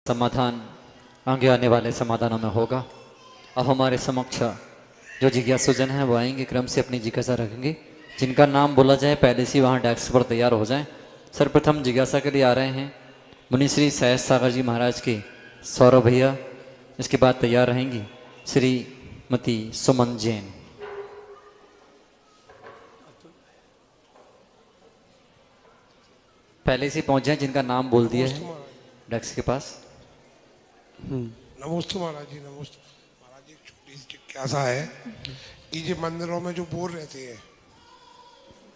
समाधान आगे आने वाले समाधानों में होगा। अब हमारे समक्ष जो जिज्ञासुजन हैं वो आएंगे, क्रम से अपनी जिज्ञासा रखेंगे। जिनका नाम बोला जाए पहले से वहाँ डेस्क पर तैयार हो जाएं। सर्वप्रथम जिज्ञासा के लिए आ रहे हैं मुनिश्री सहज सागर जी महाराज के सौरभ भैया। इसके बाद तैयार रहेंगी श्रीमती सुमन जैन। पहले से पहुंच जाए जिनका नाम बोल दिया है डेस्क के पास। नमस्ते महाराज जी। नमस्ते महाराज जी। एक छोटी सी जिज्ञासा है कि ये मंदिरों में जो बोर रहते हैं,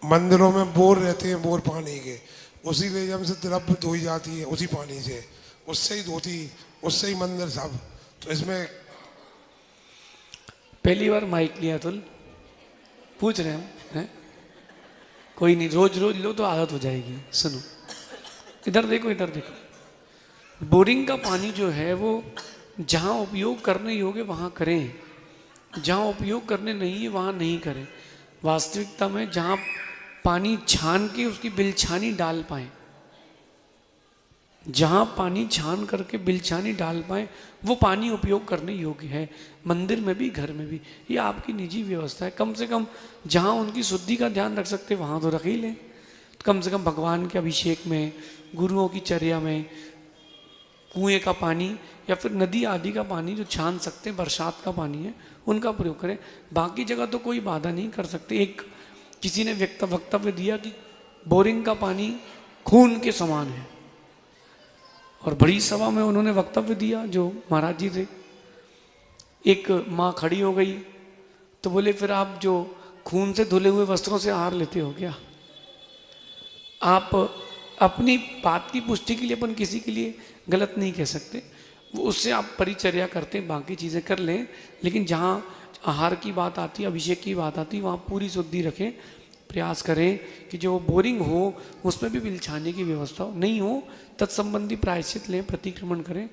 मंदिरों में बोर रहते हैं, बोर पानी के, उसी ले जब से द्रव्य धोई जाती है उसी पानी से, उससे ही धोती, उससे ही मंदिर सब। तो इसमें पहली बार माइक लिया तुल पूछ रहे हैं? कोई नहीं, रोज रोज लो तो आदत हो जाएगी। सुनो, इधर देखो, इधर देखो। बोरिंग का पानी जो है वो जहाँ उपयोग करने योग्य वहाँ करें, जहाँ उपयोग करने नहीं है वहाँ नहीं करें। वास्तविकता में जहाँ पानी छान के उसकी बिलछानी डाल पाएं, जहाँ पानी छान करके बिलछानी डाल पाएं वो पानी उपयोग करने योग्य है। मंदिर में भी, घर में भी। ये आपकी निजी व्यवस्था है। कम से कम जहाँ उनकी शुद्धि का ध्यान रख सकते वहाँ तो रख ही लें। कम से कम भगवान के अभिषेक में, गुरुओं की चर्या में, कुएं का पानी या फिर नदी आदि का पानी जो छान सकते हैं, बरसात का पानी है, उनका प्रयोग करें। बाकी जगह तो कोई बाधा नहीं कर सकते। एक किसी ने वक्तव्य दिया कि बोरिंग का पानी खून के समान है, और बड़ी सभा में उन्होंने वक्तव्य दिया जो महाराज जी थे। एक माँ खड़ी हो गई तो बोले, फिर आप जो खून से धुले हुए वस्त्रों से आहार लेते हो क्या? आप अपनी बात की पुष्टि के लिए अपन किसी के लिए गलत नहीं कह सकते। वो उससे आप परिचर्या करते हैं, बाकी चीज़ें कर लें, लेकिन जहाँ आहार की बात आती है, अभिषेक की बात आती है, वहाँ पूरी शुद्धि रखें। प्रयास करें कि जो बोरिंग हो उसमें भी बिलछाने की व्यवस्था हो। नहीं हो तत्संबंधी प्रायश्चित लें, प्रतिक्रमण करें,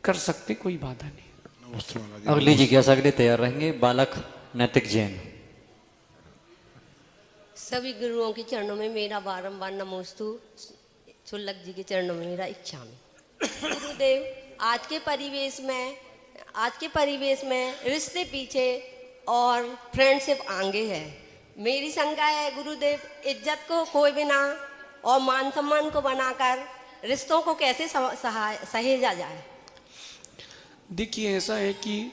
कर सकते, कोई बाधा नहीं। अगली जिज्ञासा के लिए तैयार रहेंगे बालक नैतिक जैन। सभी गुरुओं के चरणों में मेरा बारंबार नमोस्तु। सुल्लक जी के चरणों में मेरा इच्छा में। गुरुदेव, आज के परिवेश में रिश्ते पीछे और फ्रेंडशिप आगे है। मेरी शंका है गुरुदेव, इज्जत को खोए बिना और मान सम्मान को बनाकर रिश्तों को कैसे सहेजा जाए? देखिए, ऐसा है कि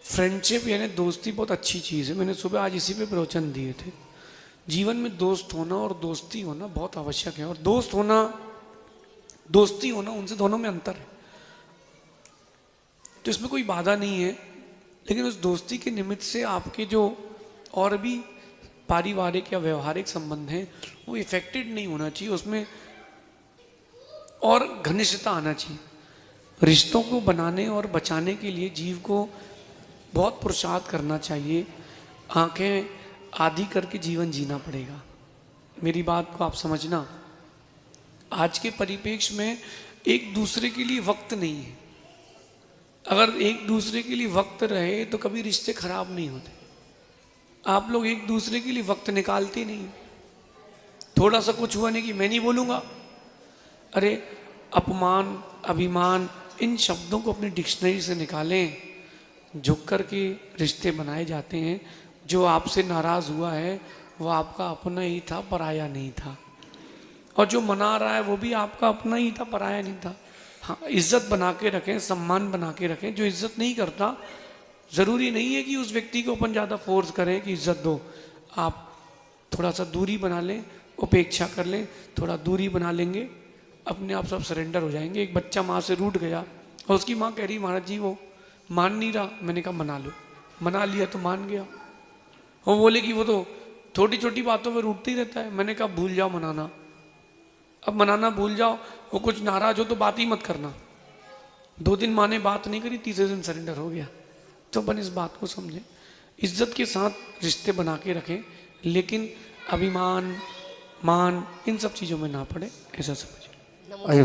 फ्रेंडशिप यानी दोस्ती बहुत अच्छी चीज़ है। मैंने सुबह आज इसी पे प्रवचन दिए थे। जीवन में दोस्त होना और दोस्ती होना बहुत आवश्यक है, और दोस्त होना, दोस्ती होना, उनसे दोनों में अंतर है। तो इसमें कोई बाधा नहीं है, लेकिन उस दोस्ती के निमित्त से आपके जो और भी पारिवारिक या व्यवहारिक संबंध हैं वो इफेक्टेड नहीं होना चाहिए, उसमें और घनिष्ठता आना चाहिए। रिश्तों को बनाने और बचाने के लिए जीव को बहुत पुरुषार्थ करना चाहिए। आंखें आधी करके जीवन जीना पड़ेगा। मेरी बात को आप समझना। आज के परिप्रेक्ष्य में एक दूसरे के लिए वक्त नहीं है। अगर एक दूसरे के लिए वक्त रहे तो कभी रिश्ते खराब नहीं होते। आप लोग एक दूसरे के लिए वक्त निकालते नहीं। थोड़ा सा कुछ हुआ नहीं कि मैं नहीं बोलूँगा। अरे, अपमान, अभिमान, इन शब्दों को अपनी डिक्शनरी से निकालें। झुक कर के रिश्ते बनाए जाते हैं। जो आपसे नाराज़ हुआ है वो आपका अपना ही था, पराया नहीं था। और जो मना रहा है वो भी आपका अपना ही था, पराया नहीं था। हाँ, इज्जत बना के रखें, सम्मान बना के रखें। जो इज्जत नहीं करता, ज़रूरी नहीं है कि उस व्यक्ति को अपन ज़्यादा फोर्स करें कि इज्जत दो। आप थोड़ा सा दूरी बना लें, उपेक्षा कर लें। थोड़ा दूरी बना लेंगे, अपने आप सब सरेंडर हो जाएंगे। एक बच्चा माँ से रूठ गया और उसकी माँ कह रही, महाराज जी वो मान नहीं रहा। मैंने कहा मना लो। मना लिया तो मान गया। वो बोले कि वो तो छोटी छोटी बातों में रूठती रहता है। मैंने कहा भूल जाओ मनाना। अब मनाना भूल जाओ। वो कुछ नाराज हो तो बात ही मत करना। 2 दिन माँ ने बात नहीं करी, तीसरे दिन सरेंडर हो गया। तो अपन इस बात को समझें, इज्जत के साथ रिश्ते बना के रखें, लेकिन अभिमान, मान, इन सब चीज़ों में ना पड़े, ऐसा समझें।